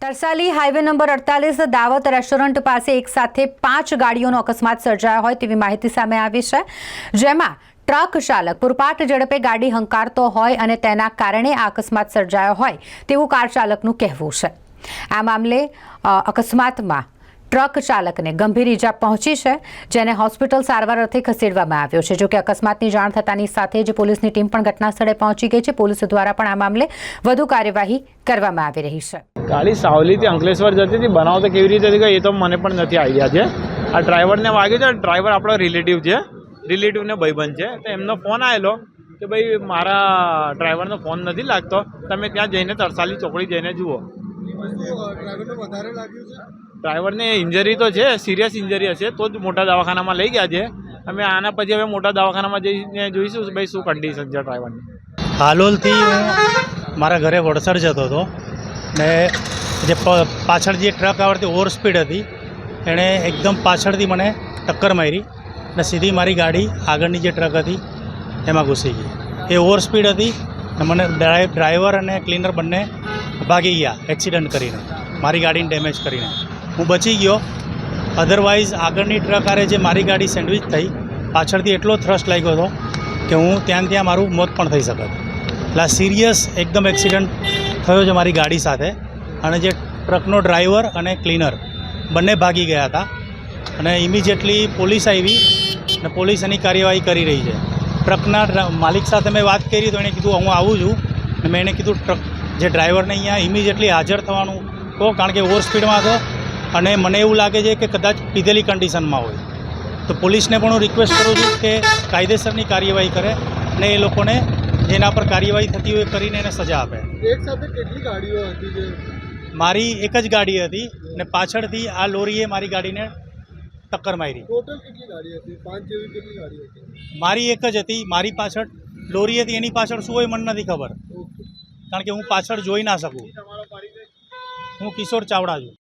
Tarsali highway number 48 દાવત restaurant પાસે એક સાથે 5 ગાડીઓનો અકસ્માત સર્જાયો હોય તેવી માહિતી સામે આવી છે, જેમાં ટ્રક ચાલક પૂરપાટ ઝડપે ગાડી હંકારતો હોય અને તેના કારણે આ અકસ્માત સર્જાયો હોય તેવું કાર ચાલકનું કહેવું છે। આ મામલે અકસ્માતમાં ટ્રક ચાલકને ગંભીર ઈજા પહોંચી છે, જેને હોસ્પિટલ સારવાર અર્થે ખસેડવામાં આવ્યો છે। જો કે અકસ્માતની જાણ થતાની સાથે જ પોલીસની ટીમ પણ ઘટના સ્થળે પહોંચી ગઈ છે। પોલીસ દ્વારા પણ આ મામલે વધુ કાર્યવાહી કરવામાં આવી રહી છે। गाड़ी सावलीથી અંકલેશ્વર જતી હતી, બનાવ તો કેવી રીતે થઈ એ તો મને પણ નથી આઈડિયા છે। આ ડ્રાઈવરને વાગ્યો છે, ડ્રાઈવર આપણો રિલેટિવ છે, રિલેટિવને ભાઈબંધ છે, તો એમનો ફોન આવેલો કે ભાઈ મારા ડ્રાઈવરનો ફોન નથી લાગતો, તમે ત્યાં જઈને તરસાલી ચોકડી જઈને જુઓ। ડ્રાઈવરને ઇન્જરી તો છે, સિરિયસ ઇન્જરી હશે તો જ મોટા દવાખાનામાં લઈ ગયા છે। અમે આના પછી હવે મોટા દવાખાનામાં જઈને જોઈશું ભાઈ શું કન્ડિશન છે ડ્રાઈવરની। હાલોલથી હું મારા ઘરે વડસર જતો હતો ને જે પાછળ જે ટ્રક આવતી ઓવર સ્પીડ હતી એણે એકદમ પાછળથી મને ટક્કર મારી ને સીધી મારી ગાડી આગળની જે ટ્રક હતી એમાં ઘૂસી ગઈ। એ ઓવર સ્પીડ હતી ને મને ડ્રાઈવર અને ક્લીનર બંને ભાગી ગયા એક્સિડન્ટ કરીને, મારી ગાડીને ડેમેજ કરીને। હું બચી ગયો, અધરવાઇઝ આગળની ટ્રક આરે જે મારી ગાડી સેન્ડવિચ થઈ, પાછળથી એટલો થ્રસ્ટ લાગ્યો હતો કે હું ત્યાં મારું મોત પણ થઈ શકત। એટલે સિરિયસ એકદમ એક્સિડન્ટ થયો છે મારી ગાડી સાથે, અને જે ટ્રકનો ડ્રાઈવર અને ક્લીનર બંને ભાગી ગયા હતા અને ઇમિડિયેટલી પોલીસ આવી અને પોલીસ એની કાર્યવાહી કરી રહી છે। ટ્રકના માલિક સાથે મેં વાત કરી તો એણે કીધું હું આવું છું અને મેં એને કીધું ટ્રક જે ડ્રાઈવરને અહીંયા ઇમિડિયેટલી હાજર થવાનું કહો, કારણ કે ઓવર સ્પીડમાં હતો અને મને એવું લાગે છે કે કદાચ પીધેલી કન્ડિશનમાં હોય। તો પોલીસને પણ હું રિક્વેસ્ટ કરું છું કે કાયદેસરની કાર્યવાહી કરે અને એ લોકોને જેના પર કાર્યવાહી થતી હોય કરીને એને સજા આપે। એક સાથે કેટલી ગાડીઓ હતી? મારી એક જ ગાડી હતી અને પાછળથી આ લોરીએ મારી ગાડીને ટક્કર મારી। ટોટલ કેટલી ગાડી હતી? 5 જેવી કેટલી ગાડી હતી? મારી એક જ હતી, મારી પાછળ લોરી હતી, એની પાછળ શું હોય મને નથી ખબર, કારણ કે હું પાછળ જોઈ ના શકું। હું કિશોર ચાવડા છું।